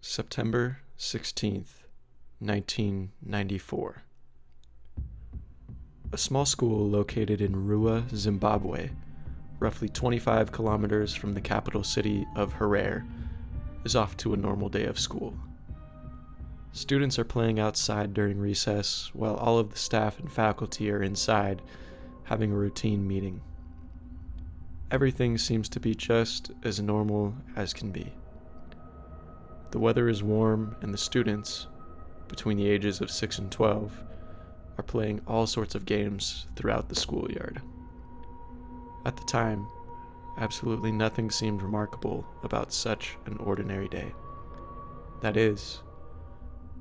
September 16th, 1994. A small school located in Rua, Zimbabwe, roughly 25 kilometers from the capital city of Harare, is off to a normal day of school. Students are playing outside during recess, while all of the staff and faculty are inside, having a routine meeting. Everything seems to be just as normal as can be. The weather is warm, and the students, between the ages of 6 and 12, are playing all sorts of games throughout the schoolyard. At the time, absolutely nothing seemed remarkable about such an ordinary day. That is,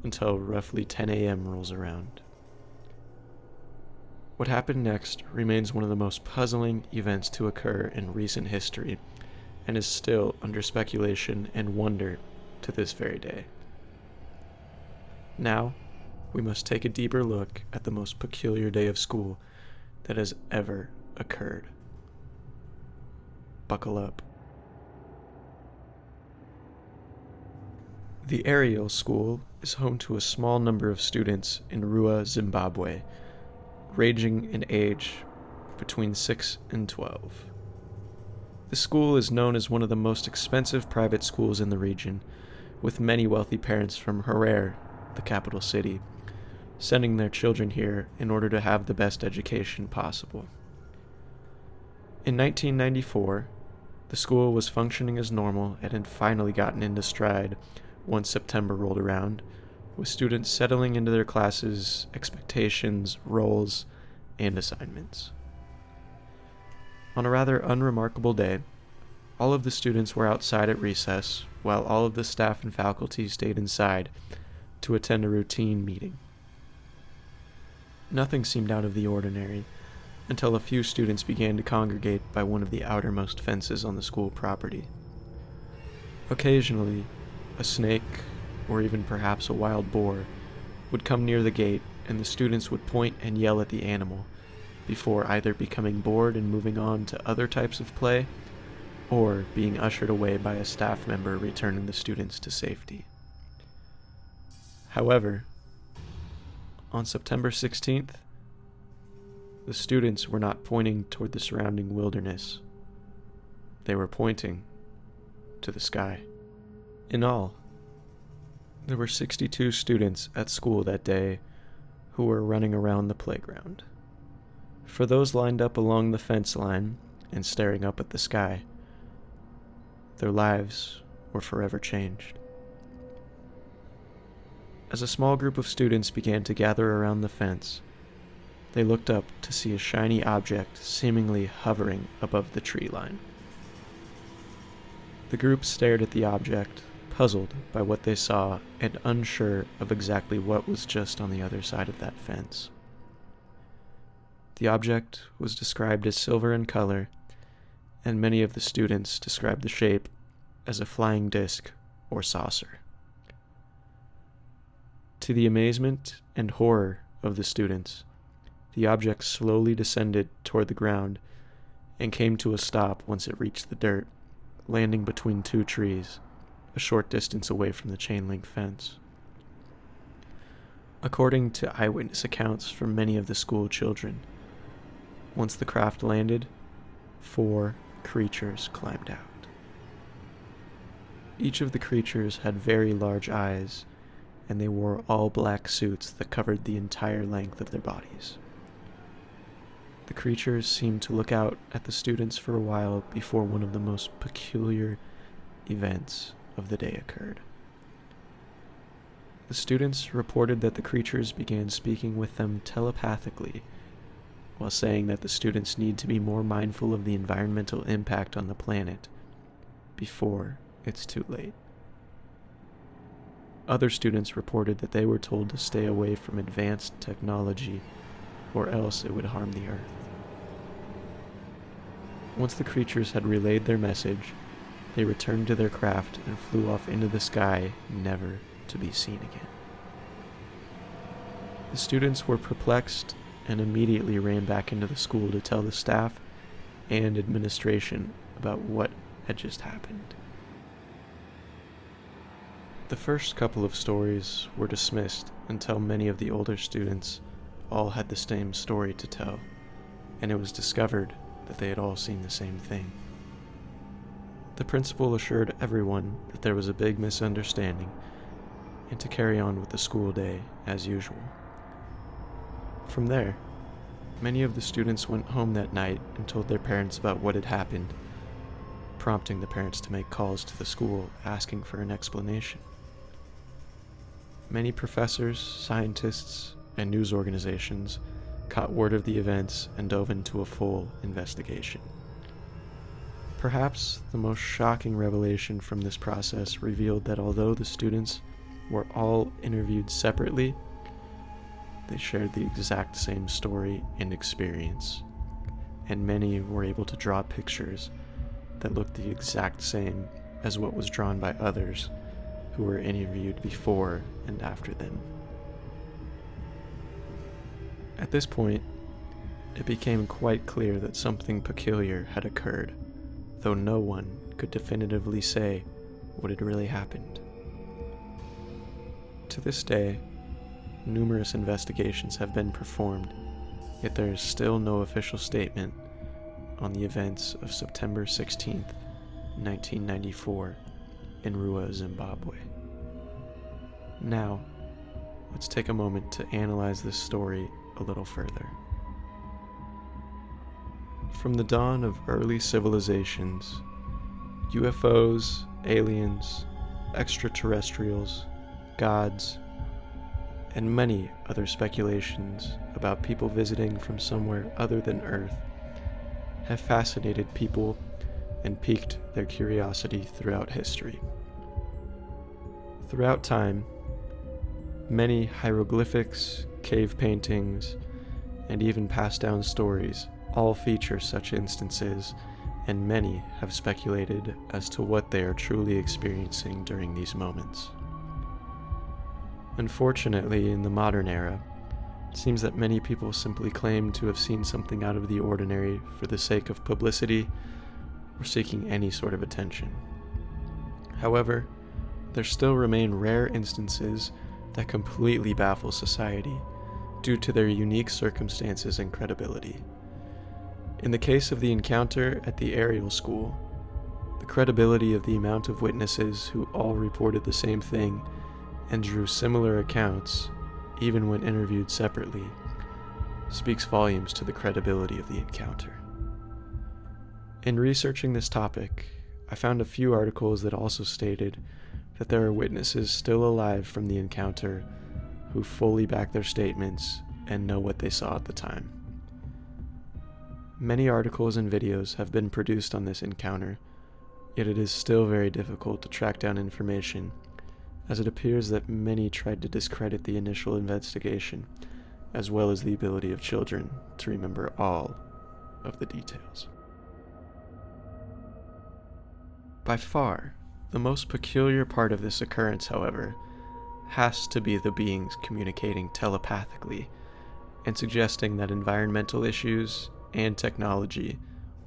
until roughly 10 a.m. rolls around. What happened next remains one of the most puzzling events to occur in recent history, and is still under speculation and wonder to this very day. Now, we must take a deeper look at the most peculiar day of school that has ever occurred. Buckle up. The Ariel School is home to a small number of students in Rua, Zimbabwe, ranging in age between 6 and 12. The school is known as one of the most expensive private schools in the region, with many wealthy parents from Harare, the capital city, sending their children here in order to have the best education possible. In 1994, the school was functioning as normal and had finally gotten into stride once September rolled around, with students settling into their classes, expectations, roles, and assignments. On a rather unremarkable day, all of the students were outside at recess, while all of the staff and faculty stayed inside to attend a routine meeting. Nothing seemed out of the ordinary until a few students began to congregate by one of the outermost fences on the school property. Occasionally, a snake, or even perhaps a wild boar, would come near the gate, and the students would point and yell at the animal, before either becoming bored and moving on to other types of play, or being ushered away by a staff member returning the students to safety. However, on September 16th, the students were not pointing toward the surrounding wilderness. They were pointing to the sky. In all, there were 62 students at school that day who were running around the playground. For those lined up along the fence line and staring up at the sky, their lives were forever changed. As a small group of students began to gather around the fence, they looked up to see a shiny object seemingly hovering above the tree line. The group stared at the object, puzzled by what they saw and unsure of exactly what was just on the other side of that fence. The object was described as silver in color, and many of the students described the shape as a flying disc or saucer. To the amazement and horror of the students, the object slowly descended toward the ground and came to a stop once it reached the dirt, landing between two trees, a short distance away from the chain-link fence. According to eyewitness accounts from many of the school children, once the craft landed, 4 creatures climbed out. Each of the creatures had very large eyes, and they wore all black suits that covered the entire length of their bodies. The creatures seemed to look out at the students for a while before one of the most peculiar events of the day occurred. The students reported that the creatures began speaking with them telepathically, while saying that the students need to be more mindful of the environmental impact on the planet before it's too late. Other students reported that they were told to stay away from advanced technology, or else it would harm the Earth. Once the creatures had relayed their message, they returned to their craft and flew off into the sky, never to be seen again. The students were perplexed and immediately ran back into the school to tell the staff and administration about what had just happened. The first couple of stories were dismissed until many of the older students all had the same story to tell, and it was discovered that they had all seen the same thing. The principal assured everyone that there was a big misunderstanding and to carry on with the school day as usual. From there, many of the students went home that night and told their parents about what had happened, prompting the parents to make calls to the school asking for an explanation. Many professors, scientists, and news organizations caught word of the events and dove into a full investigation. Perhaps the most shocking revelation from this process revealed that although the students were all interviewed separately, they shared the exact same story and experience, and many were able to draw pictures that looked the exact same as what was drawn by others who were interviewed before and after them. At this point, it became quite clear that something peculiar had occurred, though no one could definitively say what had really happened. To this day, numerous investigations have been performed, yet there is still no official statement on the events of September 16th, 1994, in Rua, Zimbabwe. Now, let's take a moment to analyze this story a little further. From the dawn of early civilizations, UFOs, aliens, extraterrestrials, gods, and many other speculations about people visiting from somewhere other than Earth have fascinated people and piqued their curiosity throughout history. Throughout time, many hieroglyphics, cave paintings, and even passed down stories all feature such instances, and many have speculated as to what they are truly experiencing during these moments. Unfortunately, in the modern era, it seems that many people simply claim to have seen something out of the ordinary for the sake of publicity or seeking any sort of attention. However, there still remain rare instances that completely baffle society due to their unique circumstances and credibility. In the case of the encounter at the aerial school, the credibility of the amount of witnesses who all reported the same thing and drew similar accounts, even when interviewed separately, speaks volumes to the credibility of the encounter. In researching this topic, I found a few articles that also stated that there are witnesses still alive from the encounter who fully back their statements and know what they saw at the time. Many articles and videos have been produced on this encounter, yet it is still very difficult to track down information, as it appears that many tried to discredit the initial investigation, as well as the ability of children to remember all of the details. By far, the most peculiar part of this occurrence, however, has to be the beings communicating telepathically and suggesting that environmental issues and technology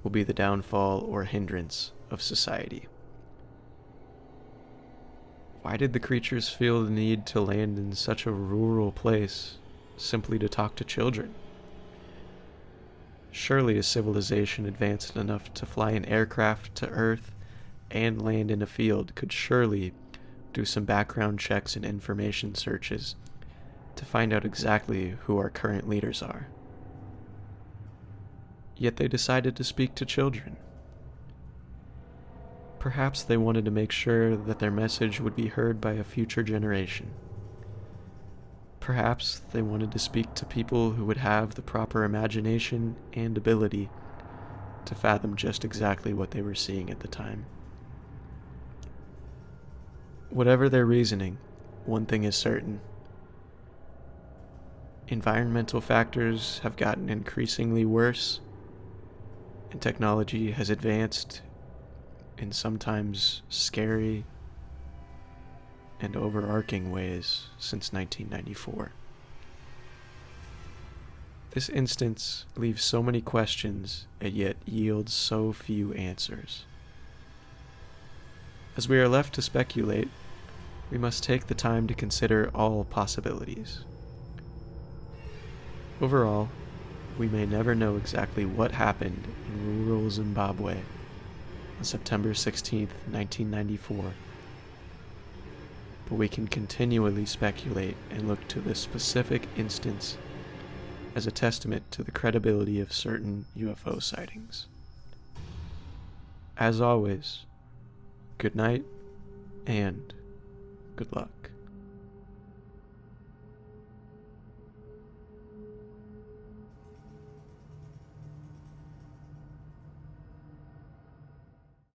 will be the downfall or hindrance of society. Why did the creatures feel the need to land in such a rural place simply to talk to children? Surely a civilization advanced enough to fly an aircraft to Earth and land in a field could surely do some background checks and information searches to find out exactly who our current leaders are. Yet they decided to speak to children. Perhaps they wanted to make sure that their message would be heard by a future generation. Perhaps they wanted to speak to people who would have the proper imagination and ability to fathom just exactly what they were seeing at the time. Whatever their reasoning, one thing is certain. Environmental factors have gotten increasingly worse, and technology has advanced in sometimes scary and overarching ways since 1994. This instance leaves so many questions and yet yields so few answers. As we are left to speculate, we must take the time to consider all possibilities. Overall, we may never know exactly what happened in rural Zimbabwe on September 16, 1994, but we can continually speculate and look to this specific instance as a testament to the credibility of certain UFO sightings. As always, good night and good luck.